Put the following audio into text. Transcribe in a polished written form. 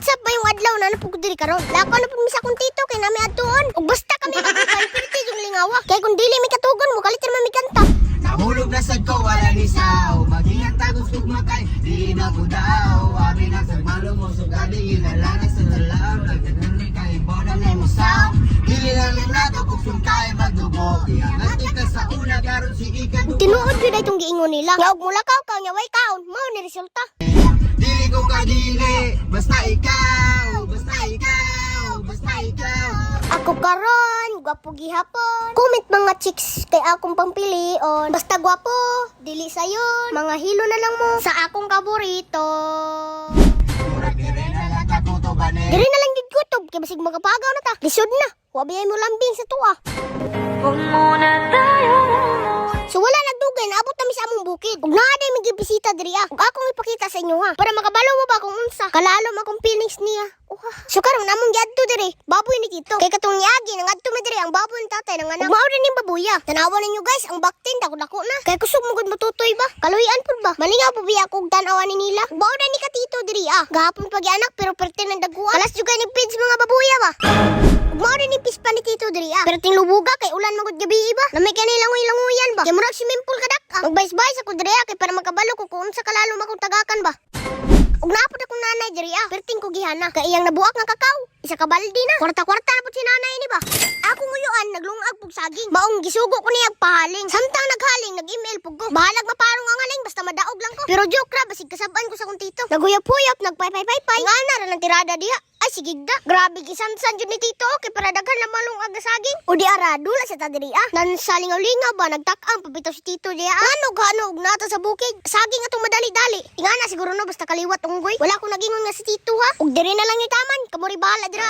WhatsApp ba yung adlaw na napugod diri karon? Lako na pud misa kong tito kay nami adtuon. Ug basta kami magkay pirti yung lingawa. Kay kung dili mi katugon mo kalit man mi kanta. Nahulog na sad ko wala ni sao. Maging tagos kog matay. Di na ko daw. Abi na sa malo mo so gabi ilalana sa dalaw. Nagdagani kay boda na mo sao. Dili lang nato kung sungkay magdugo. Iangat ka sa una karon sige ka dugo. Tinuod gyud ay tong giingon nila. Nga og mula kaw nya way kaon, mao ni resulta. Dili ko kadili. Basta ikaw. Basta ikaw. Basta ikaw. Ako karon, gwapo gihapon. Comment mga chicks kay akong pangpilion. Basta gwapo, dili sayon. Mga hilo na lang mo sa akong paborito. Dire na lang takuto ba ne? Diri na lang gid kutob kay basig magapagaw na ta. Lisod na. Wa biyay mo lambing sa tuwa. So wala nagdugay, naabot na mi sa among bukid. Ug naa day may bisita diri ah. Ug akong ipakita sa inyo ha. Para makabalo mo ba kung unsa. Kalalom akong feelings niya. So karon namong giadto diri, baboy ni Tito. Kay katong niagi nangadto mi diri ang baboy ni tatay nang anak. Ug mao rin ning baboya. Tanawan ninyo guys, ang baktin dako-dako na. Kay kusog mo gud mututoy ba? Kaluyan pud ba? Malingaw po biya kog tan-awan ni nila. Ug mao ni ka Tito diri ah. Gahapon pag anak pero perte nang daguan. Kalas jud ni pids mga baboya ba? Ug mao ni pispa ni Tito diri ah. Pero ting lubuga kay ulan magud gabi ba? Na may kanilangoy-langoyan ba? Kay murag swimming pool kadak ah. Magbayas-bayas ako diri ah kay para makabalo ko kung unsa kalalom akong tagakan ba. Ug naapod akong nanay diri ah, perting ko gihana. Kay iyang nabuak nga kakao, isa ka baldi na. Kwarta-kwarta na pud si nanay ni ba. Ako nguyuan naglungag pug saging. Maong gisugo ko niya pahaling. Samtang naghaling, nag-email pug ko. Bahalag maparong ang aling basta madaog lang ko. Pero joke ra basig kasaban ko sa kong tito. Naguyap-huyap, nagpay-pay-pay. Ngana ra ng tirada diha. Ay sige da. Grabe gisansan jud ni tito kay para daghan na malungag nga saging. O di ara dula sa ta diri ah. Nan salingaw-lingaw ba nagtak-ang pabitaw si tito diha. Hanog nata sa bukid. Saging atong madali-dali. Ingana siguro no basta kaliwat unggoy. Wala ko nagingon nga si tito ha. Ug diri na lang ni taman, kamuri bahala dira.